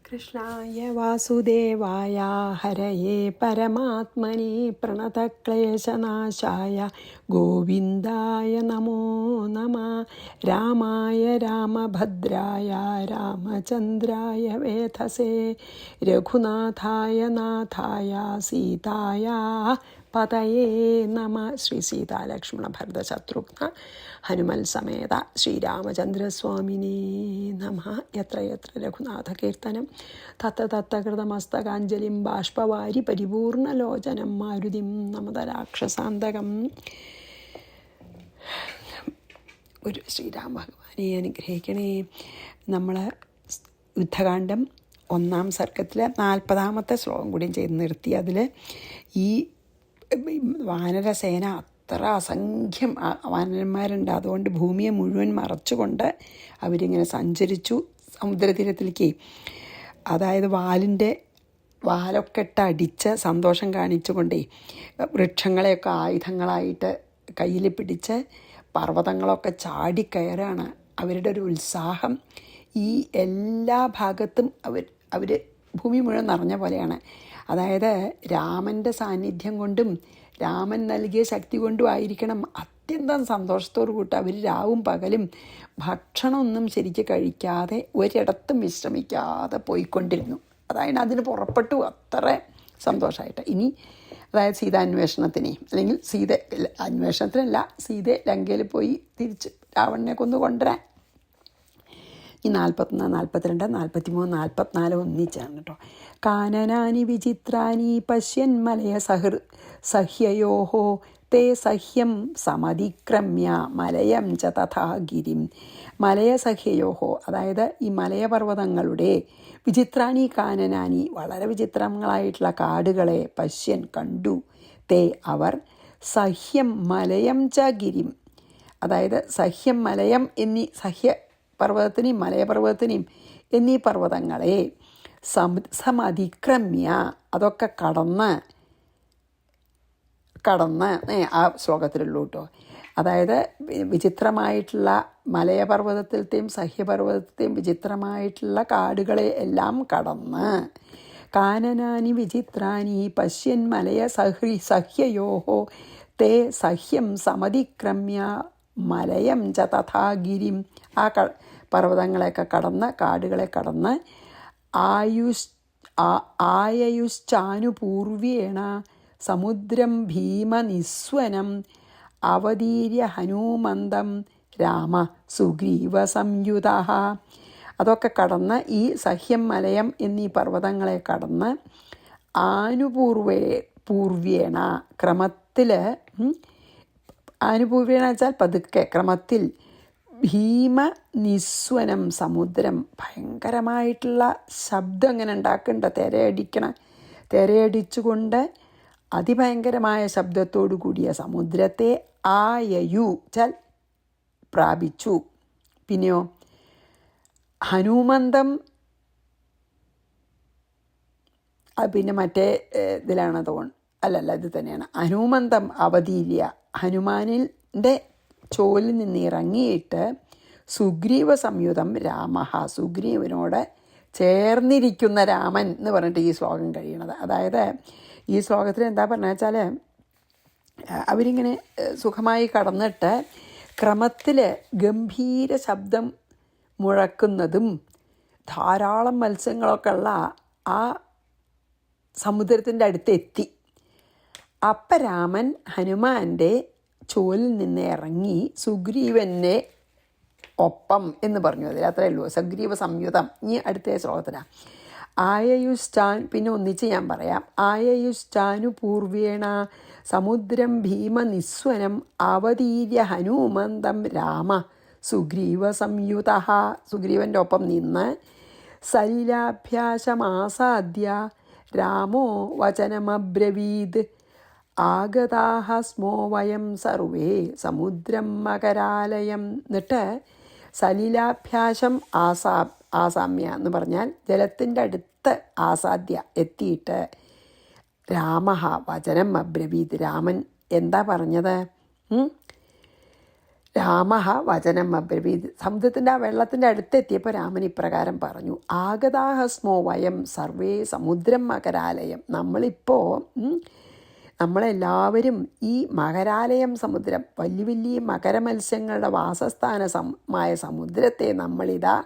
കൃഷ്ണായ വാസുദേവായ ഹരയേ പരമാത്മനി പ്രണതക്ലേശനാശായ ഗോവിന്ദായ നമോ നമഃ. രാമായ രാമഭദ്രായ രാമചന്ദ്രായ വേധസേ രഘുനാഥായ നാഥായ സീതായ പതയേ നമ. ശ്രീ സീതാലക്ഷ്മണ ഭരത ശത്രുഘ്ന ഹനുമൽ സമേത ശ്രീരാമചന്ദ്രസ്വാമിനേ നമ. യത്ര യത്ര രഘുനാഥ കീർത്തനം തത്ര തത്ര കൃതമസ്തകാഞ്ജലിം ബാഷ്പവാരി പരിപൂർണലോചനം മാരുതിം നമത രാക്ഷസാന്തകം. ഒരു ശ്രീരാം ഭഗവാനെ അനുഗ്രഹിക്കണേ. നമ്മൾ യുദ്ധകാന്ഡം 1-ാം സർഗത്തിലെ 40-ാമത്തെ ശ്ലോകം കൂടിയും ചെയ്ത് നിർത്തി. അതിൽ ഈ വാനരസേന അത്ര അസംഖ്യം വാനരന്മാരുണ്ട്. അതുകൊണ്ട് ഭൂമിയെ മുഴുവൻ മറച്ചുകൊണ്ട് അവരിങ്ങനെ സഞ്ചരിച്ചു സമുദ്രതീരത്തിലേക്ക്. അതായത് വാലൊക്കെ ഇട്ടടിച്ച് സന്തോഷം കാണിച്ചുകൊണ്ടേ വൃക്ഷങ്ങളെയൊക്കെ ആയുധങ്ങളായിട്ട് കയ്യിൽ പിടിച്ച് പർവ്വതങ്ങളൊക്കെ ചാടിക്കയറാണ്. അവരുടെ ഒരു ഉത്സാഹം ഈ എല്ലാ ഭാഗത്തും അവർ ഭൂമി മുഴുവൻ നിറഞ്ഞ പോലെയാണ്. അതായത് രാമൻ്റെ സാന്നിധ്യം കൊണ്ടും രാമൻ നൽകിയ ശക്തി കൊണ്ടും ആയിരിക്കണം അത്യന്തം സന്തോഷത്തോടു കൂട്ടി അവർ രാവും പകലും ഭക്ഷണമൊന്നും ശരിക്ക് കഴിക്കാതെ ഒരിടത്തും വിശ്രമിക്കാതെ പോയിക്കൊണ്ടിരുന്നു. അതായത് അതിന് പുറപ്പെട്ടു അത്ര സന്തോഷമായിട്ട്. ഇനി അതായത് സീതാന്വേഷണത്തിനെ അല്ലെങ്കിൽ അന്വേഷണത്തിനല്ല, സീത ലങ്കയിൽ പോയി തിരിച്ച് രാവണനെ കൊണ്ടുവരാൻ. ഈ 41, 42, 43, 44 ഒന്നിച്ചാണ് കേട്ടോ. കാനനാനി വിചിത്രാനി പശ്യൻ സഹ്യയോഹോ തേ സഹ്യം സമതിക്രമ്യ മലയം ച തഥാ ഗിരിം. മലയസഹ്യയോഹോ, അതായത് ഈ മലയപർവ്വതങ്ങളുടെ വിചിത്രാനി കാനനാനി, വളരെ വിചിത്രങ്ങളായിട്ടുള്ള കാടുകളെ പശ്യൻ കണ്ടു. തേ അവർ സഹ്യം മലയം ച ഗിരിം, അതായത് സഹ്യം മലയം എന്നീ പർവ്വതത്തിനെയും മലയപർവ്വതത്തിനെയും എന്നീ പർവ്വതങ്ങളെ സമതിക്രമ്യ, അതൊക്കെ കടന്ന് ആ ശ്ലോകത്തിലുള്ളൂ കേട്ടോ. അതായത് വിചിത്രമായിട്ടുള്ള മലയപർവ്വതത്തിലത്തെയും സഹ്യപർവ്വതത്തെയും വിചിത്രമായിട്ടുള്ള കാടുകളെ എല്ലാം കടന്ന് കാനനാനി വിചിത്രാനി പശ്യൻ സഹ്യയോഹോ തേ സഹ്യം സമതിക്രമ്യ മലയം ച തഥാ ഗിരിം. ആ പർവ്വതങ്ങളെയൊക്കെ കടന്ന് കാടുകളെ കടന്ന് ആയയുശ്ചാനുപൂർവേണ സമുദ്രം ഭീമനിസ്വനം അവതീര്യ ഹനുമന്തം രാമ സുഗ്രീവ സംയുത. അതൊക്കെ കടന്ന് ഈ സഹ്യം മലയം എന്നീ പർവ്വതങ്ങളെ കടന്ന് പൂർവേണ ക്രമത്തിൽ, ആനുപൂർവേണ വെച്ചാൽ പതുക്കെ, ക്രമത്തിൽ, ഭീമനിസ്വനം സമുദ്രം, ഭയങ്കരമായിട്ടുള്ള ശബ്ദം ഇങ്ങനെ ഉണ്ടാക്കുന്നുണ്ട്, തിരയടിച്ചുകൊണ്ട് അതിഭയങ്കരമായ ശബ്ദത്തോടു കൂടിയ സമുദ്രത്തെ ആയയു ചൽ പ്രാപിച്ചു. പിന്നെയോ ഹനുമന്തം, പിന്നെ മറ്റേ ഇതിലാണ് അല്ലല്ല ഇത് തന്നെയാണ്. ഹനുമന്തം അവതീര്യ, ഹനുമാനിൻ്റെ ചോലിൽ നിന്ന് ഇറങ്ങിയിട്ട് സുഗ്രീവ സംയുതം രാമ, സുഗ്രീവനോട് ചേർന്നിരിക്കുന്ന രാമൻ എന്ന് പറഞ്ഞിട്ട് ഈ ശ്ലോകം കഴിയണത്. അതായത് ഈ ശ്ലോകത്തിൽ എന്താ പറഞ്ഞ വെച്ചാൽ അവരിങ്ങനെ സുഖമായി കടന്നിട്ട് ക്രമത്തിൽ ഗംഭീര ശബ്ദം മുഴക്കുന്നതും ധാരാളം മത്സ്യങ്ങളൊക്കെ ഉള്ള ആ സമുദ്രത്തിൻ്റെ അടുത്ത് എത്തി. അപ്പം രാമൻ ഹനുമാൻ്റെ ചോലിൽ നിന്ന് ഇറങ്ങി സുഗ്രീവനെ ഒപ്പം എന്ന് പറഞ്ഞു. അതിൽ അത്രയേ ഉള്ളൂ. സുഗ്രീവ സംയുതം. ഇനി അടുത്ത ശ്ലോകത്തിനാണ് പിന്നെ ഒന്നിച്ച് ഞാൻ പറയാം. ആയയുശ്ചാനു പൂർവേണ സമുദ്രം ഭീമനിസ്വനം അവതീര്യ ഹനുമന്തം രാമ സുഗ്രീവ സംയുത. സുഗ്രീവൻ്റെ ഒപ്പം നിന്ന് സലിലാഭ്യാസമാസാദ്യ രാമോ വചനമബ്രവീത് ആഗതാഹ സ്മോ വയം സർവേ സമുദ്രം മകരാലയം. എന്നിട്ട് സലിലാഭ്യാസം ആസാമ്യ എന്ന് പറഞ്ഞാൽ ജലത്തിൻ്റെ അടുത്ത് ആസാദ്യ എത്തിയിട്ട് രാമ വചനം അബ്രവീത്, രാമൻ എന്താ പറഞ്ഞത്? രാമ വചനം അബ്രവീത്. സമുദ്രത്തിൻ്റെ ആ വെള്ളത്തിൻ്റെ അടുത്തെത്തിയപ്പോൾ രാമൻ ഇപ്രകാരം പറഞ്ഞു: ആഗതാഹ സ്മോ വയം സർവേ സമുദ്രം മകരാലയം. നമ്മളെല്ലാവരും ഈ മകരാലയം സമുദ്രം, വലിയ വലിയ മകരമത്സ്യങ്ങളുടെ വാസസ്ഥാനമായ സമുദ്രത്തെ നമ്മളിതാ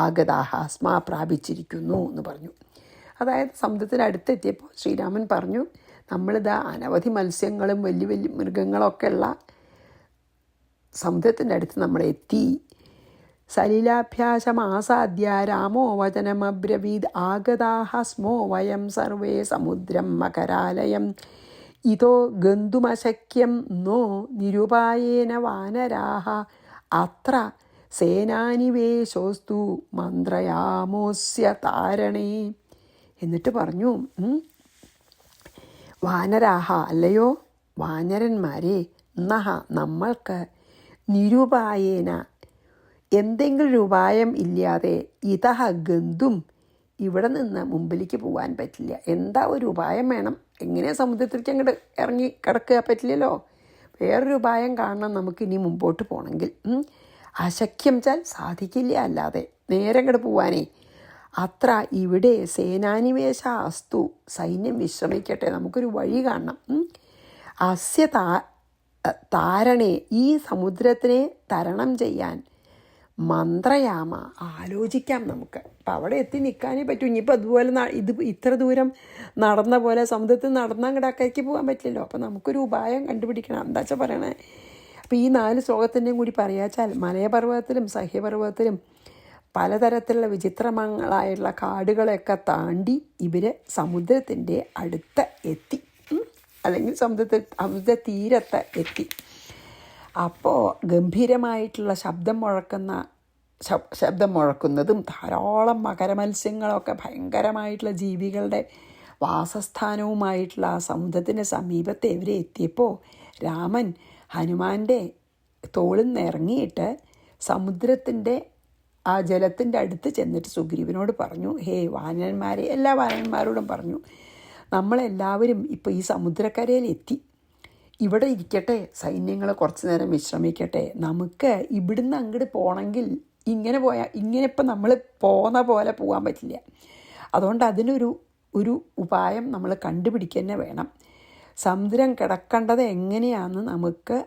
ആഗതാഹ സ്മ പ്രാപിച്ചിരിക്കുന്നു എന്ന് പറഞ്ഞു. അതായത് സമുദ്രത്തിന് അടുത്തെത്തിയപ്പോൾ ശ്രീരാമൻ പറഞ്ഞു, നമ്മളിതാ അനവധി മത്സ്യങ്ങളും വലിയ വലിയ മൃഗങ്ങളൊക്കെ ഉള്ള സമുദ്രത്തിൻ്റെ അടുത്ത് നമ്മളെത്തി. സലിലാഭ്യാസമാസാദ്യ രാമോ വചനമബ്രവീത് ആഗതാഹ സ്മോ വയം സർവേ സമുദ്രം മകരാലയം ഇതോ ഗന്തുമശക്യം നോ നിരുപായേന വാനരാഹ അത്ര സേനാനിവേശോസ്തു മന്ത്രയാമോസ്യ താരണേ. എന്നിട്ട് പറഞ്ഞു, വാനരാഹ അല്ലയോ വാനരന്മാരെ, നഹ നമ്മൾക്ക് നിരുപായേന എന്തെങ്കിലും ഒരു ഉപായം ഇല്ലാതെ ഇതഹ ഗന്തും ഇവിടെ നിന്ന് മുമ്പിലേക്ക് പോകാൻ പറ്റില്ല. എന്താ ഒരു ഉപായം വേണം. എങ്ങനെ സമുദ്രത്തിലേക്ക് അങ്ങോട്ട് ഇറങ്ങി കിടക്കുക പറ്റില്ലല്ലോ. വേറൊരു ഉപായം കാണണം നമുക്ക് ഇനി മുമ്പോട്ട് പോകണമെങ്കിൽ. അശക്യം വെച്ചാൽ സാധിക്കില്ല അല്ലാതെ നേരെ അങ്ങോട്ട് പോവാനേ. അത്ര ഇവിടെ സേനാനിവേശ അസ്തു, സൈന്യം വിശ്രമിക്കട്ടെ, നമുക്കൊരു വഴി കാണണം. അസ്യ താരണേ, ഈ സമുദ്രത്തിനെ തരണം ചെയ്യാൻ മന്ത്രയാമ ആലോചിക്കാം നമുക്ക്. അപ്പം അവിടെ എത്തി നിൽക്കാനേ പറ്റൂ. ഇനിയിപ്പോൾ അതുപോലെ ഇത്ര ദൂരം നടന്ന പോലെ സമുദ്രത്തിൽ നടന്നാൽ അങ്ങോട്ട് അക്കരയ്ക്ക് പോകാൻ പറ്റില്ലല്ലോ. അപ്പം നമുക്കൊരു ഉപായം കണ്ടുപിടിക്കണം. എന്താ വെച്ചാൽ പറയണേ. അപ്പോൾ ഈ 4 ശ്ലോകത്തിൻ്റെയും കൂടി പറയാച്ചാൽ മലയപർവ്വതത്തിലും സഹ്യപർവ്വതത്തിലും പലതരത്തിലുള്ള വിചിത്രങ്ങളായിട്ടുള്ള കാടുകളെയൊക്കെ താണ്ടി സമുദ്രത്തിൻ്റെ അടുത്ത് എത്തി, അല്ലെങ്കിൽ സമുദ്ര തീരത്ത് എത്തി. അപ്പോൾ ഗംഭീരമായിട്ടുള്ള ശബ്ദം മുഴക്കുന്നതും ധാരാളം മകരമത്സ്യങ്ങളൊക്കെ ഭയങ്കരമായിട്ടുള്ള ജീവികളുടെ വാസസ്ഥാനവുമായിട്ടുള്ള ആ സമുദ്രത്തിൻ്റെ സമീപത്തെ ഇവരെ എത്തിയപ്പോൾ രാമൻ ഹനുമാൻ്റെ തോളിൽ നിന്ന് ഇറങ്ങിയിട്ട് സമുദ്രത്തിൻ്റെ ആ ജലത്തിൻ്റെ അടുത്ത് ചെന്നിട്ട് സുഗ്രീവനോട് പറഞ്ഞു, ഹേ വാനരന്മാരെ, എല്ലാ വാനരന്മാരോടും പറഞ്ഞു, നമ്മളെല്ലാവരും ഇപ്പോൾ ഈ സമുദ്രക്കരയിൽ എത്തി. ഇവിടെ ഇരിക്കട്ടെ, സൈന്യങ്ങൾ കുറച്ച് നേരം വിശ്രമിക്കട്ടെ. നമുക്ക് ഇവിടുന്ന് അങ്ങോട്ട് പോകണമെങ്കിൽ ഇങ്ങനെ ഇപ്പം നമ്മൾ പോകുന്ന പോലെ പോകാൻ പറ്റില്ല. അതുകൊണ്ട് ഒരു ഉപായം നമ്മൾ കണ്ടുപിടിക്കുക തന്നെ വേണം. സമുദ്രം കിടക്കേണ്ടത് എങ്ങനെയാണെന്ന് നമുക്ക്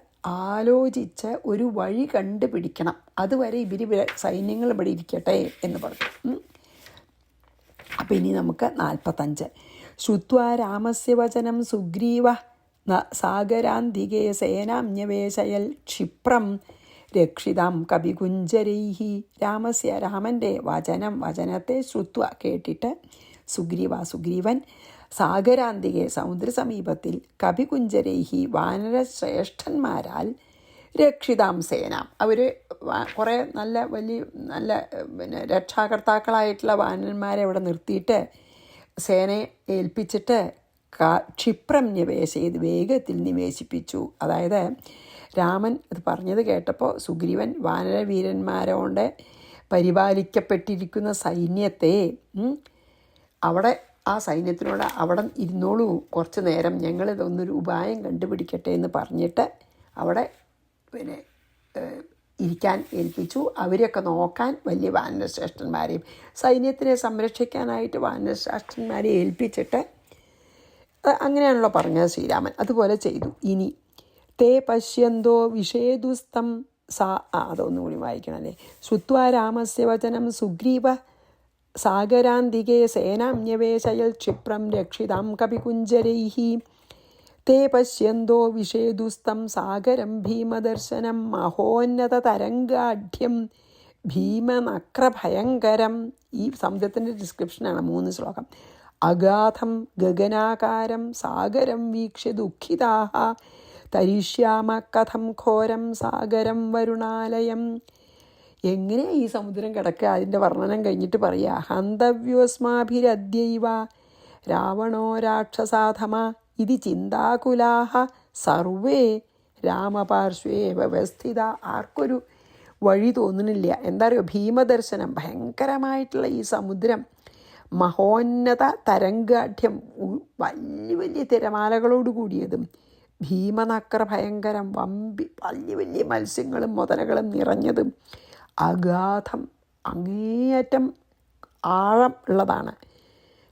ആലോചിച്ച് ഒരു വഴി കണ്ടുപിടിക്കണം. അതുവരെ സൈന്യങ്ങൾ ഇവിടെ ഇരിക്കട്ടെ എന്ന് പറഞ്ഞു. അപ്പം ഇനി നമുക്ക് 45. ശ്രുത്വാ രാമസ്യ വചനം സുഗ്രീവ സാഗരാന്തികേ സേനാമ്യവേശയൽ ക്ഷിപ്രം രക്ഷിതാം കവികുഞ്ചരൈഹി. രാമൻ്റെ വചനത്തെ ശ്രുത്വ കേട്ടിട്ട് സുഗ്രീവൻ സാഗരാന്തികെ സമുദ്രസമീപത്തിൽ കവികുഞ്ചരൈഹി വാനരശ്രേഷ്ഠന്മാരാൽ രക്ഷിതാം സേനാം, അവർ കുറേ നല്ല രക്ഷാകർത്താക്കളായിട്ടുള്ള വാനരന്മാരെ അവിടെ നിർത്തിയിട്ട് സേനയെ ഏൽപ്പിച്ചിട്ട് ക്ഷിപ്രം നിവേശയത്, വേഗത്തിൽ നിവേശിപ്പിച്ചു. അതായത് രാമൻ അത് പറഞ്ഞത് കേട്ടപ്പോൾ സുഗ്രീവൻ വാനരവീരന്മാരോണ്ട് പരിപാലിക്കപ്പെട്ടിരിക്കുന്ന സൈന്യത്തെ അവിടെ ആ സൈന്യത്തിനോട് അവിടെ ഇരുന്നോളൂ കുറച്ച് നേരം, ഞങ്ങളിതൊന്നൊരു ഉപായം കണ്ടുപിടിക്കട്ടെ എന്ന് പറഞ്ഞിട്ട് അവിടെ ഇരിക്കാൻ ഏൽപ്പിച്ചു. അവരെയൊക്കെ നോക്കാൻ വലിയ വാനരശ്രേഷ്ഠന്മാരെയും സൈന്യത്തിനെ സംരക്ഷിക്കാനായിട്ട് വാനരശ്രേഷ്ഠന്മാരെ ഏൽപ്പിച്ചിട്ട്, അങ്ങനെയാണല്ലോ പറഞ്ഞത് ശ്രീരാമൻ. അതുപോലെ ചെയ്തു. ഇനി തേ പശ്യന്തോ വിഷേദുസ്തം അതൊന്നുകൂടി വായിക്കണം അല്ലേ. ശ്രുത്വാ രാമസ്യ വചനം സുഗ്രീവ സാഗരാന്തികേ സേനാമ്യവേശയൽ ക്ഷിപ്രം രക്ഷിതാം കപികുഞ്ചരൈഹി. തേ പശ്യന്തോ വിഷേദുസ്തം സാഗരം ഭീമദർശനം മഹോന്നത തരംഗാഢ്യം ഭീമനക്രഭയങ്കരം. ഈ സമുദ്രത്തിൻ്റെ ഡിസ്ക്രിപ്ഷനാണ് 3 ശ്ലോകം. അഗാധം ഗഗനാകാരം സാഗരം വീക്ഷ്യ ദുഃഖിതാഹ തരിഷ്യാമ കഥം ഘോരം സാഗരം വരുണാലയം. എങ്ങനെ ഈ സമുദ്രം കിടക്കുക, അതിൻ്റെ വർണ്ണനം കഴിഞ്ഞിട്ട് പറയുക, ഹന്തവ്യോസ്മാഭിരദ്യൈവ രാവണോ രാക്ഷസാധമ ഇതി ചിന്താകുലാഹ സർവേ രാമപാർശ്വേ വ്യവസ്ഥിത. ആർക്കൊരു വഴി തോന്നുന്നില്ല. എന്താ പറയുക, ഭീമദർശനം, ഭയങ്കരമായിട്ടുള്ള ഈ സമുദ്രം, മഹോന്നത തരംഗാഢ്യം, വലിയ വലിയ തിരമാലകളോട് കൂടിയതും, ഭീമനക്ര ഭയങ്കരം, വലിയ വലിയ മത്സ്യങ്ങളും മുതലകളും നിറഞ്ഞതും, അഗാധം അങ്ങേയറ്റം ആഴം ഉള്ളതാണ്.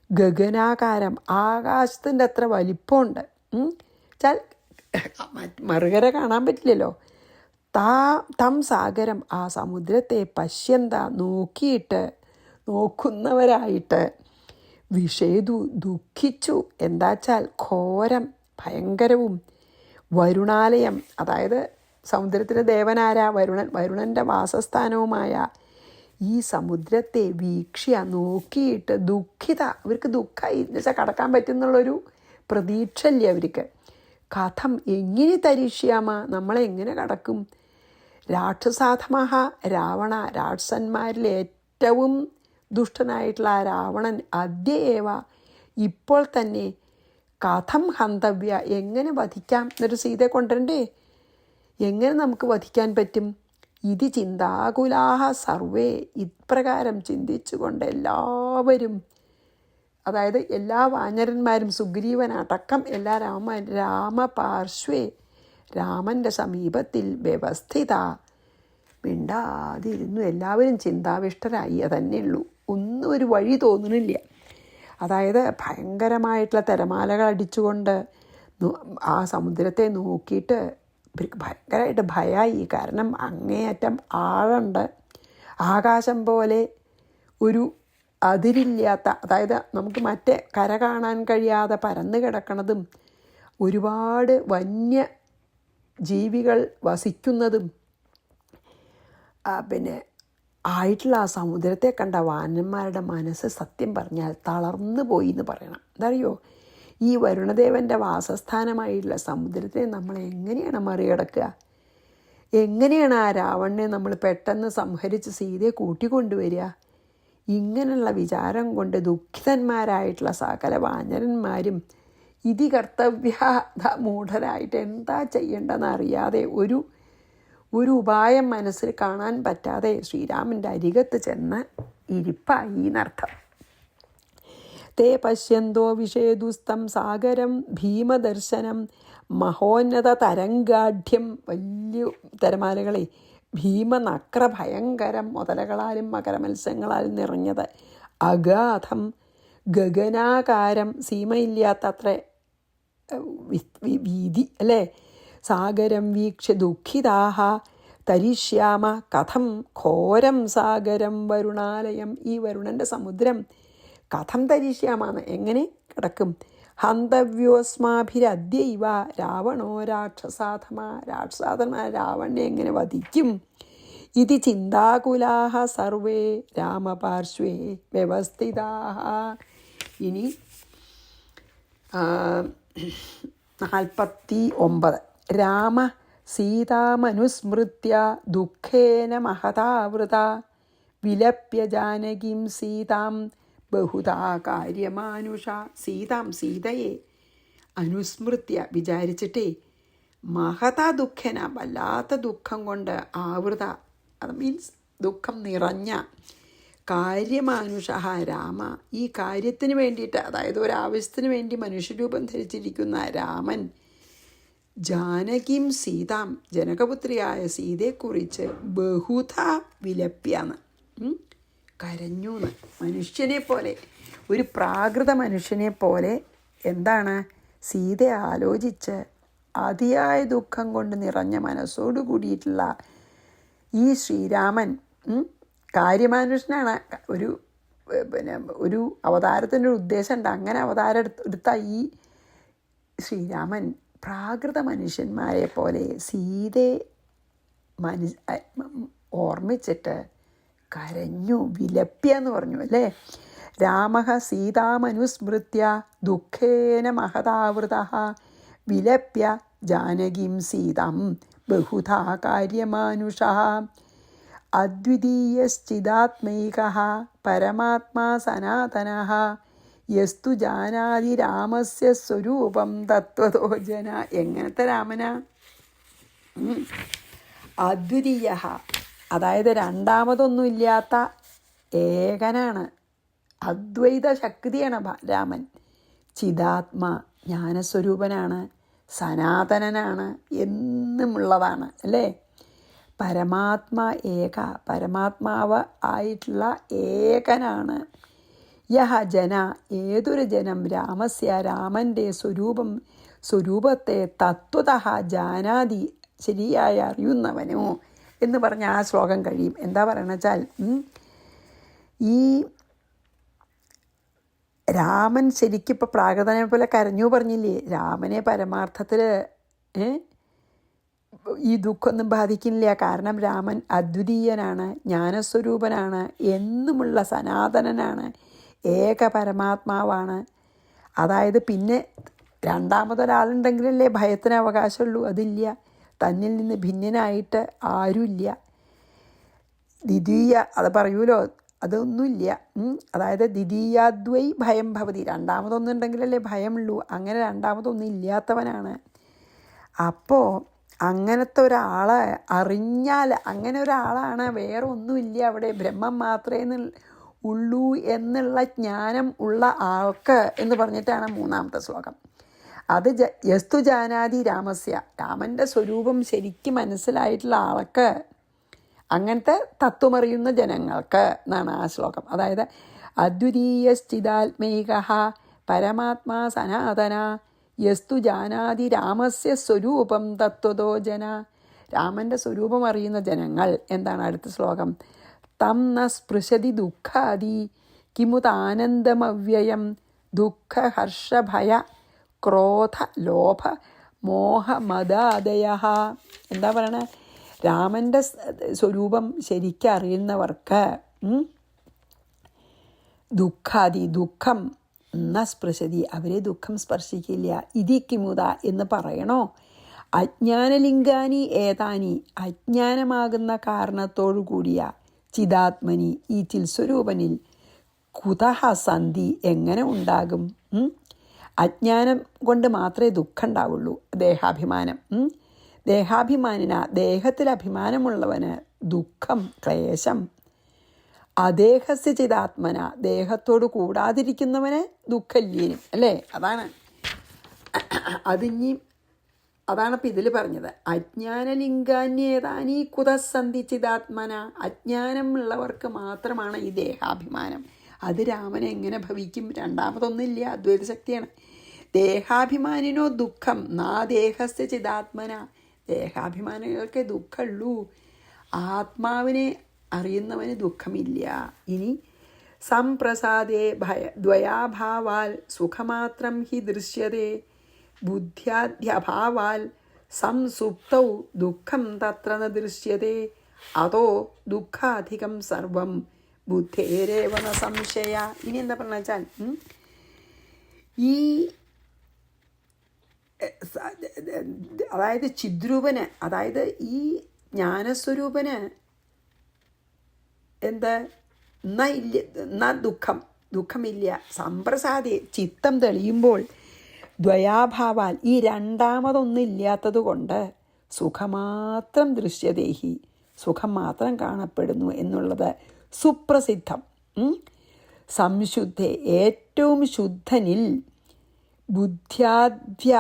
ഗഗനാകാരം, ആകാശത്തിൻ്റെ അത്ര വലിപ്പമുണ്ട്. വെച്ചാൽ മറുകര കാണാൻ പറ്റില്ലല്ലോ. തം സാഗരം, ആ സമുദ്രത്തെ പശ്യന്ത, നോക്കുന്നവരായിട്ട്, വിഷേതു ദുഃഖിച്ചു. എന്താച്ചാൽ ഘോരം ഭയങ്കരവും, വരുണാലയം, അതായത് സമുദ്രത്തിലെ ദേവനാരാ വരുണൻ്റെ വാസസ്ഥാനവുമായ ഈ സമുദ്രത്തെ വീക്ഷ്യ നോക്കിയിട്ട് ദുഃഖിത, അവർക്ക് ദുഃഖമായി. എന്നുവെച്ചാൽ കടക്കാൻ പറ്റുന്നുള്ളൊരു പ്രതീക്ഷയില്ലേ അവർക്ക്. കഥം എങ്ങനെ തരിഷ്യാമ, നമ്മളെങ്ങനെ കടക്കും. രാക്ഷസാധമഹ രാവണ, രാക്ഷസന്മാരിൽ ഏറ്റവും ദുഷ്ടനായിട്ടുള്ള ആ രാവണൻ അദ്യയേവ, ഇപ്പോൾ തന്നെ, കഥം ഹന്തവ്യ, എങ്ങനെ വധിക്കാം. എന്നൊരു സീതയെ കൊണ്ടുവരണ്ടേ, എങ്ങനെ നമുക്ക് വധിക്കാൻ പറ്റും. ഇത് ചിന്താകുലാഹ സർവേ, ഇപ്രകാരം ചിന്തിച്ചുകൊണ്ട് എല്ലാവരും, അതായത് എല്ലാ വാനരന്മാരും സുഗ്രീവനടക്കം എല്ലാ രാമപാർശ്വേ, രാമൻ്റെ സമീപത്തിൽ വ്യവസ്ഥിത, മിണ്ടാതിരുന്നു. എല്ലാവരും ചിന്താവിഷ്ടരായി. അതന്നെ ഉള്ളൂ, ഒന്നും ഒരു വഴി തോന്നുന്നില്ല. അതായത് ഭയങ്കരമായിട്ടുള്ള തിരമാലകൾ അടിച്ചുകൊണ്ട് ആ സമുദ്രത്തെ നോക്കിയിട്ട് ഭയങ്കരമായിട്ട് ഭയമായി. കാരണം അങ്ങേയറ്റം ആഴമുണ്ട്, ആകാശം പോലെ ഒരു അതിരില്ലാത്ത, അതായത് നമുക്ക് മറ്റേ കര കാണാൻ കഴിയാതെ പരന്നു കിടക്കണതും, ഒരുപാട് വന്യ ജീവികൾ വസിക്കുന്നതും ആയിട്ടുള്ള ആ സമുദ്രത്തെ കണ്ട വാനന്മാരുടെ മനസ്സ് സത്യം പറഞ്ഞാൽ തളർന്നു പോയി എന്ന് പറയണം. എന്തറിയോ, ഈ വരുണദേവൻ്റെ വാസസ്ഥാനമായിട്ടുള്ള സമുദ്രത്തെ നമ്മൾ എങ്ങനെയാണ് മറികടക്കുക? എങ്ങനെയാണ് ആ രാവണനെ നമ്മൾ പെട്ടെന്ന് സംഹരിച്ച് സീതയെ കൂട്ടിക്കൊണ്ടുവരിക? ഇങ്ങനെയുള്ള വിചാരം കൊണ്ട് ദുഃഖിതന്മാരായിട്ടുള്ള സകല വാനരന്മാരും ഇതി കർത്തവ്യ മൂഢരായിട്ട് എന്താ ചെയ്യേണ്ടതെന്ന് അറിയാതെ, ഒരു ഉപായം മനസ്സിൽ കാണാൻ പറ്റാതെ ശ്രീരാമൻ്റെ അരികത്ത് ചെന്ന് ഇരിപ്പായി എന്നർത്ഥം. തേ പശ്യന്തോ വിഷേദുസ്തം സാഗരം ഭീമദർശനം, മഹോന്നത തരംഗാഢ്യം, വലിയ തിരമാലകളെ, ഭീമനക്ര ഭയങ്കരം, മുതലകളാലും മകരമത്സ്യങ്ങളാലും നിറഞ്ഞത്, അഗാധം ഗഗനാകാരം, സീമയില്ലാത്ത അത്ര വീതി അല്ലേ, സാഗരം വീക്ഷ്യ ദുഃഖിതാഹ തരിഷ്യാമ കഥം ഘോരം സാഗരം വരുണാലയം, ഈ വരുണൻ്റെ സമുദ്രം കഥം തരിഷ്യാമാണ്, എങ്ങനെ കിടക്കും. ഹന്തവ്യോസ്മാഭിരദ്യൈവ രാവണോ രാക്ഷസാധമ രാവണനെ എങ്ങനെ വധിക്കും. ഇത് ചിന്താകുലാഹ സർവേ രാമപാർശ്വേ വ്യവസ്ഥിതാഹ. ഇനി 49. രാമ സീതാമനുസ്മൃത്യ ദുഃഖേന മഹതാവൃത വിലപ്യ ജാനകീം സീതാം ബഹുധാ കാര്യമാനുഷ. സീതയെ അനുസ്മൃത്യ വിചാരിച്ചിട്ടേ, മഹതാ ദുഃഖേന, വല്ലാത്ത ദുഃഖം കൊണ്ട്, ആവൃത അത് മീൻസ് ദുഃഖം നിറഞ്ഞ, കാര്യമാനുഷ രാമ, ഈ കാര്യത്തിന് വേണ്ടിയിട്ട്, അതായത് ഒരാവശ്യത്തിന് വേണ്ടി മനുഷ്യരൂപം ധരിച്ചിരിക്കുന്ന രാമൻ, ജാനകീം സീതാം, ജനകപുത്രിയായ സീതയെക്കുറിച്ച് ബഹുധ വിലപ്യാന്ന്, കരഞ്ഞൂന്ന്. മനുഷ്യനെ പോലെ, ഒരു പ്രാകൃത മനുഷ്യനെ പോലെ എന്താണ് സീതയെ ആലോചിച്ച് അതിയായ ദുഃഖം കൊണ്ട് നിറഞ്ഞ മനസ്സോടു കൂടിയിട്ടുള്ള ഈ ശ്രീരാമൻ, കാര്യമാനുഷ്യനാണ്. ഒരു അവതാരത്തിൻ്റെ ഒരു ഉദ്ദേശമുണ്ട്. അങ്ങനെ അവതാരം എടുത്ത ഈ ശ്രീരാമൻ പ്രാകൃത മനുഷ്യന്മാരെ പോലെ സീതയെ ഓർമ്മിച്ചിട്ട് കരഞ്ഞു, വിലപ്യ എന്ന് പറഞ്ഞു അല്ലേ. രാമഃ സീതാമനുസ്മൃത്യ ദുഃഖേന മഹതാവൃത വിലപ്യ ജാനകീം സീതാം ബഹുധാ കാര്യമാനുഷഃ. അദ്വിതീയശ്ചിദാത്മൈകഃ പരമാത്മാ സനാതനഃ യസ്തു ജാനാതി രാമസ്യ സ്വരൂപം തത്വതോ ജന. എങ്ങനത്തെ രാമനാ? അദ്വിതീയ, അതായത് രണ്ടാമതൊന്നുമില്ലാത്ത ഏകനാണ്, അദ്വൈത ശക്തിയാണ് രാമൻ. ചിദാത്മ, ജ്ഞാനസ്വരൂപനാണ്. സനാതനനാണ്, എന്നുമുള്ളതാണ് അല്ലേ. പരമാത്മാവ് ആയിട്ടുള്ള ഏകനാണ്. യഹ ജന, ഏതൊരു ജനം രാമൻ്റെ സ്വരൂപത്തെ തത്വതഃ ജാനാതി, ശരിയായി അറിയുന്നവനോ എന്ന് പറഞ്ഞ ആ ശ്ലോകം കഴിയും. എന്താ പറയണ വെച്ചാൽ, ഈ രാമൻ ശരിക്കും ഇപ്പോൾ പ്രാകൃതനെ പോലെ കരഞ്ഞു പറഞ്ഞില്ലേ, രാമനെ പരമാർത്ഥത്തിൽ ഈ ദുഃഖമൊന്നും ബാധിക്കുന്നില്ല. കാരണം രാമൻ അദ്വിതീയനാണ്, ജ്ഞാനസ്വരൂപനാണ്, എന്നുമുള്ള സനാതനനാണ്, ഏക പരമാത്മാവാണ്. അതായത് പിന്നെ രണ്ടാമതൊരാളുണ്ടെങ്കിലല്ലേ ഭയത്തിന് അവകാശമുള്ളൂ. അതില്ല. തന്നിൽ നിന്ന് ഭിന്നനായിട്ട് ആരുമില്ല. ദ്വിതീയ അത് പറയൂലോ, അതൊന്നുമില്ല. അതായത് ദ്വിതീയാദ്വൈ ഭയം ഭവതി, രണ്ടാമതൊന്നുണ്ടെങ്കിലല്ലേ ഭയമുള്ളൂ. അങ്ങനെ രണ്ടാമതൊന്നും ഇല്ലാത്തവനാണ്. അപ്പോൾ അങ്ങനത്തെ ഒരാളെ അറിഞ്ഞാൽ, അങ്ങനെ ഒരാളാണ്, വേറെ ഒന്നുമില്ല അവിടെ, ബ്രഹ്മം മാത്രമേ ഉള്ളൂ എന്നുള്ള ജ്ഞാനം ഉള്ള ആൾക്ക് എന്ന് പറഞ്ഞിട്ടാണ് മൂന്നാമത്തെ ശ്ലോകം. അത് യസ്തു ജാനാതി രാമസ്യ, രാമൻ്റെ സ്വരൂപം ശരിക്കും മനസ്സിലായിട്ടുള്ള ആൾക്ക്, അങ്ങനത്തെ തത്വമറിയുന്ന ജനങ്ങൾക്ക് എന്നാണ് ആ ശ്ലോകം. അതായത് അദ്വിതീയശ്ചിദാത്മൈക പരമാത്മാ സനാതന യസ്തു ജാനാതി രാമസ്യ സ്വരൂപം തത്വതോ ജന. രാമൻ്റെ സ്വരൂപം അറിയുന്ന ജനങ്ങൾ. എന്താണ് അടുത്ത ശ്ലോകം? തം ന സ്പൃശതി ദുഃഖാദി കിമുതാനന്ദമവ്യയം ദുഃഖ ഹർഷഭയ ക്രോധ ലോഭ മോഹമദാദയ. എന്താ പറയണേ? രാമൻ്റെ സ്വരൂപം ശരിക്കും അറിയുന്നവർക്ക് ദുഃഖാദി, ദുഃഖം ന സ്പൃശതി, അവരെ ദുഃഖം സ്പർശിക്കില്ല. ഇതി കിമുത എന്ന് പറയണോ? അജ്ഞാനലിംഗാനി ഏതാനി, അജ്ഞാനമാകുന്ന കാരണത്തോടു കൂടിയ ചിദാത്മനി, ഈ ചിൽസ്വരൂപനിൽ കുതഹ സന്ധി, എങ്ങനെ ഉണ്ടാകും? അജ്ഞാനം കൊണ്ട് മാത്രമേ ദുഃഖം ഉണ്ടാവുള്ളൂ. ദേഹാഭിമാനം, ദേഹാഭിമാനിന, ദേഹത്തിൽ അഭിമാനമുള്ളവന് ദുഃഖം, ക്ലേശം. അദേഹസ്യ ചിതാത്മന, ദേഹത്തോട് കൂടാതിരിക്കുന്നവന് ദുഃഖല്യേനും അല്ലേ. അതാണിപ്പോൾ ഇതിൽ പറഞ്ഞത്. അജ്ഞാനലിംഗാന്യേതാനീ കുതസന്ധി ചിതാത്മന, അജ്ഞാനം ഉള്ളവർക്ക് മാത്രമാണ് ഈ ദേഹാഭിമാനം. അത് രാമനെ എങ്ങനെ ഭവിക്കും? രണ്ടാമതൊന്നുമില്ല, അദ്വൈത ശക്തിയാണ്. ദേഹാഭിമാനിനോ ദുഃഖം നാ ദേഹസ്യ ചിതാത്മന, ദേഹാഭിമാനികൾക്ക് ദുഃഖമുള്ളൂ, ആത്മാവിനെ അറിയുന്നവന് ദുഃഖമില്ല. ഇനി സംപ്രസാദേ ദ്വയാഭാവാൽ സുഖമാത്രം ഹി ദൃശ്യതേ ബുദ്ധ്യാദ്യഭാവാൽ സംസുപ്തൗ ദുഃഖം തത്ര ന ദൃശ്യതേ അതോ ദുഃഖാധികം സർവം ബുദ്ധേരേവ ന സംശയ. ഇനി എന്താ പറഞ്ഞ വെച്ചാൽ, ഈ അതായത് ചിദ്രൂപന്, അതായത് ഈ ജ്ഞാനസ്വരൂപന് എന്താ ദുഃഖമില്ല. സംപ്രസാദേ, ചിത്തം തെളിയുമ്പോൾ ദ്വയാഭാവാൽ, ഈ രണ്ടാമതൊന്നില്ലാത്തത് കൊണ്ട് സുഖമാത്രം ദൃശ്യദേഹി, സുഖം മാത്രം കാണപ്പെടുന്നു എന്നുള്ളത് സുപ്രസിദ്ധം. സംശുദ്ധേ, ഏറ്റവും ശുദ്ധനിൽ ബുദ്ധ്യാദ്യഭാവാൽ,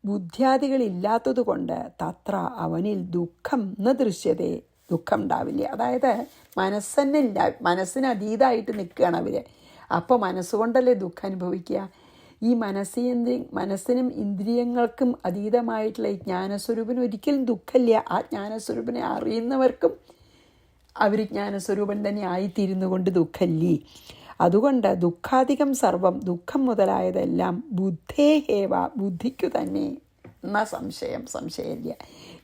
ബുദ്ധ്യാദികളില്ലാത്തത് കൊണ്ട് തത്ര അവനിൽ ദുഃഖം ന ദൃശ്യതേ, ദുഃഖം ഉണ്ടാവില്ല. അതായത് മനസ്സിന് അതീതമായിട്ട് നിൽക്കുകയാണ് അവർ. അപ്പോൾ മനസ്സുകൊണ്ടല്ലേ ദുഃഖം അനുഭവിക്കുക. ഈ മനസ്സിനും ഇന്ദ്രിയങ്ങൾക്കും അതീതമായിട്ടുള്ള ഈ ജ്ഞാനസ്വരൂപന് ഒരിക്കലും ദുഃഖമില്ല. ആ ജ്ഞാനസ്വരൂപനെ അറിയുന്നവർക്കും അവർ ജ്ഞാനസ്വരൂപൻ തന്നെ ആയിത്തീരുന്നു കൊണ്ട് ദുഃഖമില്ലേ. അതുകൊണ്ട് ദുഃഖാധികം സർവം, ദുഃഖം മുതലായതെല്ലാം ബുദ്ധേഹേവ, ബുദ്ധിക്കു തന്നെ എന്ന സംശയമില്ല.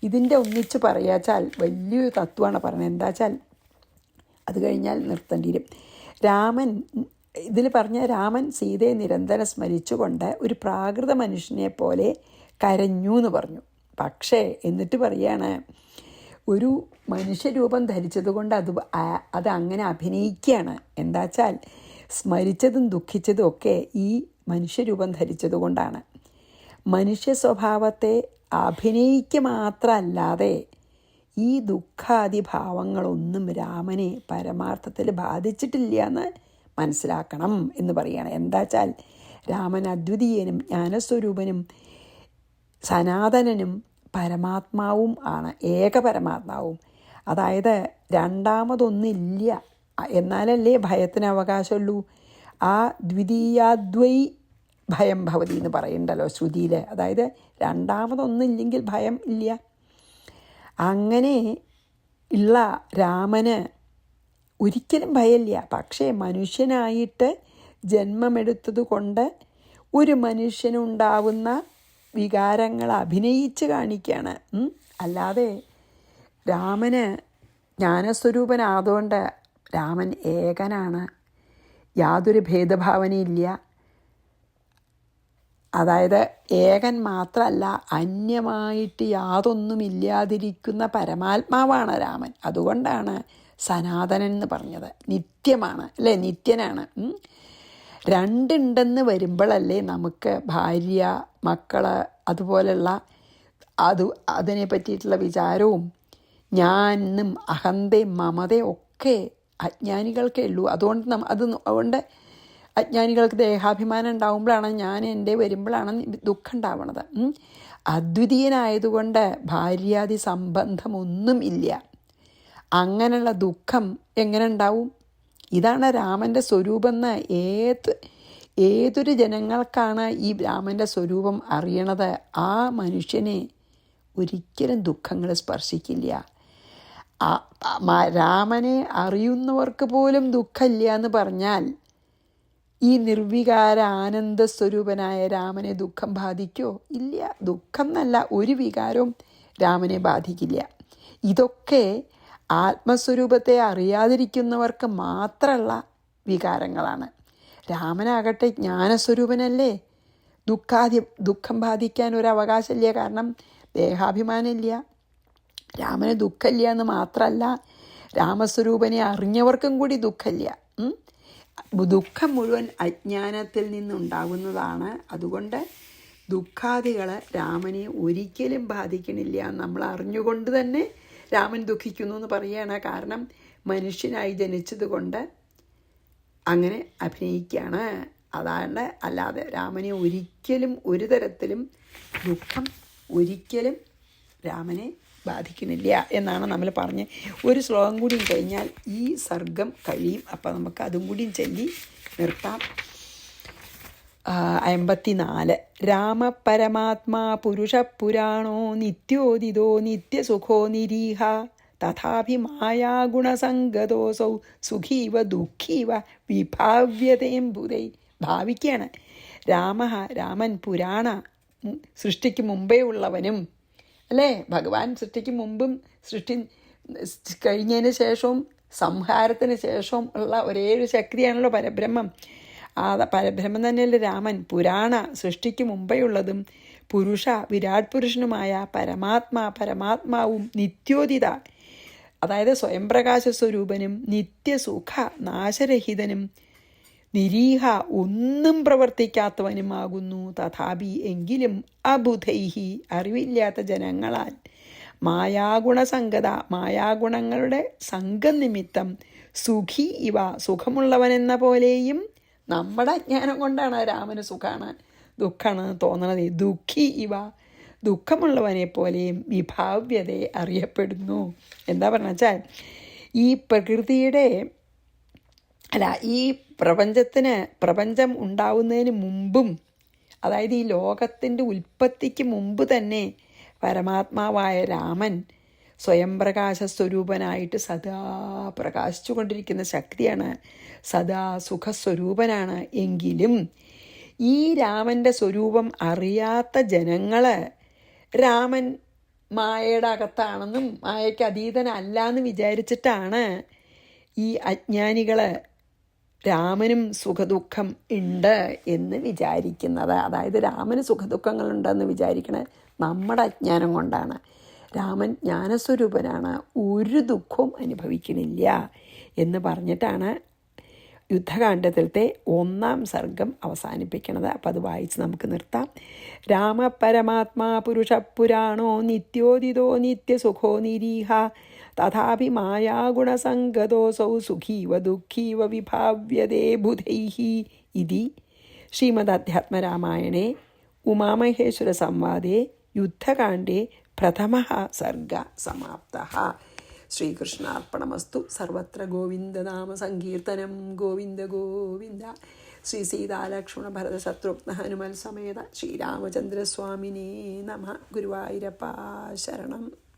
ഇതിൻ്റെ ഒന്നിച്ച് പറയാച്ചാൽ വലിയൊരു തത്വമാണ് പറയുന്നത്. എന്താ വെച്ചാൽ അത് കഴിഞ്ഞാൽ നിർത്തേണ്ടി വരും. ഇതിൽ പറഞ്ഞ രാമൻ സീതയെ നിരന്തരം സ്മരിച്ചുകൊണ്ട് ഒരു പ്രാകൃത മനുഷ്യനെ പോലെ കരഞ്ഞു എന്ന് പറഞ്ഞു. പക്ഷേ എന്നിട്ട് പറയാണ്, ഒരു മനുഷ്യരൂപം ധരിച്ചതുകൊണ്ട് അത് അങ്ങനെ അഭിനയിക്കുകയാണ്. എന്താ വെച്ചാൽ സ്മരിച്ചതും ദുഃഖിച്ചതും ഒക്കെ ഈ മനുഷ്യരൂപം ധരിച്ചതുകൊണ്ടാണ്. മനുഷ്യ സ്വഭാവത്തെ അഭിനയിക്കുക മാത്രമല്ലാതെ ഈ ദുഃഖാദിഭാവങ്ങളൊന്നും രാമനെ പരമാർത്ഥത്തിൽ ബാധിച്ചിട്ടില്ല എന്ന് മനസ്സിലാക്കണം എന്ന് പറയുകയാണ്. എന്താ വെച്ചാൽ രാമൻ അദ്വിതീയനും ജ്ഞാനസ്വരൂപനും സനാതനനും പരമാത്മാവും ആണ്, ഏക പരമാത്മാവും. അതായത് രണ്ടാമതൊന്നില്ല, എന്നാലല്ലേ ഭയത്തിന് അവകാശമുള്ളൂ. ആ ദ്വിതീയാദ്വൈ ഭയം ഭവതി എന്ന് പറയുന്നുണ്ടല്ലോ ശ്രുതിയിൽ. അതായത് രണ്ടാമതൊന്നില്ലെങ്കിൽ ഭയം ഇല്ല. അങ്ങനെ ഉള്ള രാമന് ഒരിക്കലും ഭയമില്ല. പക്ഷേ മനുഷ്യനായിട്ട് ജന്മമെടുത്തത് കൊണ്ട് ഒരു മനുഷ്യനുണ്ടാവുന്ന വികാരങ്ങൾ അഭിനയിച്ച് കാണിക്കുകയാണ്. അല്ലാതെ രാമന് ജ്ഞാനസ്വരൂപനായതുകൊണ്ട് രാമൻ ഏകനാണ്, യാതൊരു ഭേദഭാവനയില്ല. അതായത് ഏകൻ മാത്രമല്ല, അന്യമായിട്ട് യാതൊന്നുമില്ലാതിരിക്കുന്ന പരമാത്മാവാണ് രാമൻ. അതുകൊണ്ടാണ് സനാതനൻ എന്ന് പറഞ്ഞത്. നിത്യമാണ് അല്ലേ, നിത്യനാണ്. രണ്ടുണ്ടെന്ന് വരുമ്പോഴല്ലേ നമുക്ക് ഭാര്യ, മക്കള്, അതുപോലുള്ള അതിനെ പറ്റിയിട്ടുള്ള വിചാരവും ഞാനും അഹന്തയും മമതയും ഒക്കെ അജ്ഞാനികൾക്കേ ഉള്ളൂ. അതുകൊണ്ട് അജ്ഞാനികൾക്ക് ദേഹാഭിമാനം ഉണ്ടാകുമ്പോഴാണ് ഞാൻ എൻ്റെ വരുമ്പോഴാണ് ദുഃഖം ഉണ്ടാവണത്. അദ്വിതീയനായതുകൊണ്ട് ഭാര്യാദി സംബന്ധമൊന്നും ഇല്ല. അങ്ങനെയുള്ള ദുഃഖം എങ്ങനെ ഉണ്ടാവും? ഇതാണ് രാമൻ്റെ സ്വരൂപം എന്ന് ഏതൊരു ജനങ്ങൾക്കാണ് ഈ രാമൻ്റെ സ്വരൂപം അറിയണത്, ആ മനുഷ്യനെ ഒരിക്കലും ദുഃഖങ്ങൾ സ്പർശിക്കില്ല. രാമനെ അറിയുന്നവർക്ക് പോലും ദുഃഖമില്ല എന്ന് പറഞ്ഞാൽ ഈ നിർവികാര ആനന്ദ സ്വരൂപനായ രാമനെ ദുഃഖം ബാധിക്കോ? ഇല്ല. ദുഃഖം എന്നല്ല, ഒരു വികാരവും രാമനെ ബാധിക്കില്ല. ഇതൊക്കെ ആത്മസ്വരൂപത്തെ അറിയാതിരിക്കുന്നവർക്ക് മാത്രമുള്ള വികാരങ്ങളാണ്. രാമനാകട്ടെ ജ്ഞാനസ്വരൂപനല്ലേ, ദുഃഖം ബാധിക്കാൻ ഒരു അവകാശമില്ല. കാരണം ദേഹാഭിമാനമില്ല. രാമന് ദുഃഖമില്ല എന്ന് മാത്രമല്ല, രാമസ്വരൂപനെ അറിഞ്ഞവർക്കും കൂടി ദുഃഖമില്ല. ദുഃഖം മുഴുവൻ അജ്ഞാനത്തിൽ നിന്നുണ്ടാകുന്നതാണ്. അതുകൊണ്ട് ദുഃഖാദികൾ രാമനെ ഒരിക്കലും ബാധിക്കണില്ല. നമ്മൾ അറിഞ്ഞുകൊണ്ട് തന്നെ രാമൻ ദുഃഖിക്കുന്നു എന്ന് പറയുകയാണ്. കാരണം മനുഷ്യനായി ജനിച്ചത് കൊണ്ട് അങ്ങനെ അഭിനയിക്കുകയാണ്. അതാണ്, അല്ലാതെ രാമനെ ഒരിക്കലും ഒരു തരത്തിലും ദുഃഖം ഒരിക്കലും രാമനെ ബാധിക്കുന്നില്ല എന്നാണ് നമ്മൾ പറഞ്ഞ്. ഒരു ശ്ലോകം കൂടിയും കഴിഞ്ഞാൽ ഈ സർഗം കഴിയും. അപ്പം നമുക്ക് അതും കൂടിയും ചൊല്ലി നിർത്താം. 54. രാമപരമാത്മാ പുരുഷപുരാണോ നിത്യോദിതോ നിത്യസുഖോ നിരീഹ തഥാപി മായാഗുണസംഗതോസൗ സുഖീവ ദുഃഖീവ വിഭാവ്യതേംബുധൈ. ഭാവിക്കുകയാണ്. രാമൻ പുരാണ, സൃഷ്ടിക്ക് മുമ്പേ ഉള്ളവനും അല്ലേ, ഭഗവാൻ സൃഷ്ടിക്ക് മുമ്പും സൃഷ്ടി കഴിഞ്ഞതിന് ശേഷവും സംഹാരത്തിന് ശേഷവും ഉള്ള ഒരേ ഒരു ശക്തിയാണല്ലോ പരബ്രഹ്മം. ആ പരബ്രഹ്മം തന്നെയല്ലേ രാമൻ. പുരാണ, സൃഷ്ടിക്ക് മുമ്പേ ഉള്ളതും പുരുഷ, വിരാട് പുരുഷനുമായ പരമാത്മാവും നിത്യോദിത, അതായത് സ്വയംപ്രകാശ സ്വരൂപനും നിത്യസുഖ നാശരഹിതനും നിരീഹ, ഒന്നും പ്രവർത്തിക്കാത്തവനുമാകുന്നു. തഥാപി, എങ്കിലും അബുധൈഹി, അറിവില്ലാത്ത ജനങ്ങളാൽ മായാഗുണസംഗത, മായാഗുണങ്ങളുടെ സംഘം നിമിത്തം സുഖി ഇവ, സുഖമുള്ളവനെന്ന പോലെയും, നമ്മുടെ അജ്ഞാനം കൊണ്ടാണ് രാമന് സുഖമാണ് ദുഃഖമാണ് തോന്നണത്. ദുഃഖി ഇവ, ദുഃഖമുള്ളവനെ പോലെയും വിഭാവ്യതയെ അറിയപ്പെടുന്നു. എന്താ പറഞ്ഞ വെച്ചാൽ, ഈ പ്രകൃതിയുടെ ഈ പ്രപഞ്ചം ഉണ്ടാവുന്നതിന് മുമ്പും, അതായത് ഈ ലോകത്തിൻ്റെ ഉൽപ്പത്തിക്ക് മുമ്പ് തന്നെ പരമാത്മാവായ രാമൻ സ്വയംപ്രകാശ സ്വരൂപനായിട്ട് സദാ പ്രകാശിച്ചു കൊണ്ടിരിക്കുന്ന ശക്തിയാണ്, സദാ സുഖസ്വരൂപനാണ്. എങ്കിലും ഈ രാമൻ്റെ സ്വരൂപം അറിയാത്ത ജനങ്ങൾ രാമൻ മായയുടെ അകത്താണെന്നും മായയ്ക്ക് അതീതനല്ല എന്ന് വിചാരിച്ചിട്ടാണ് ഈ അജ്ഞാനികൾ രാമനും സുഖദുഃഖം ഉണ്ട് എന്ന് വിചാരിക്കുന്നത്. അതായത് രാമന് സുഖദുഃഖങ്ങളുണ്ടെന്ന് വിചാരിക്കണത് നമ്മുടെ അജ്ഞാനം കൊണ്ടാണ്. രാമൻ ജ്ഞാനസ്വരൂപനാണ്, ഒരു ദുഃഖവും അനുഭവിക്കണില്ല എന്ന് പറഞ്ഞിട്ടാണ് യുദ്ധകാണ്ഡത്തിലത്തെ 1-ാം സർഗം അവസാനിപ്പിക്കുന്നത്. അപ്പം അത് വായിച്ച് നമുക്ക് നിർത്താം. രാമപരമാത്മാ പുരുഷപുരാണോ നിത്യോദിതോ നിത്യസുഖോ നിരീഹ തഥാപി മായാഗുണസംഗതോസൗ സുഖീവ ദുഃഖീവ വിഭാവ്യതേ ബുധൈഃ ഇതി ശ്രീമദാധ്യാത്മരാമായണേ ഉമാമഹേശ്വരസംവാദേ യുദ്ധകാണ്ഡേ പ്രഥമഃ സർഗഃ സമാപ്തഃ. ശ്രീകൃഷ്ണാർപ്പണമസ്തു. സർവത്ര ഗോവിന്ദനാമസങ്കീർത്തനം. ഗോവിന്ദ ഗോവിന്ദ. ശ്രീ സീതാലക്ഷ്മണ ഭരത ശത്രുഘ്ന ഹനുമൽ സമേത ശ്രീരാമചന്ദ്രസ്വാമിനേ നമഃ. ഗുരുവായൂരപ്പാ ശരണം.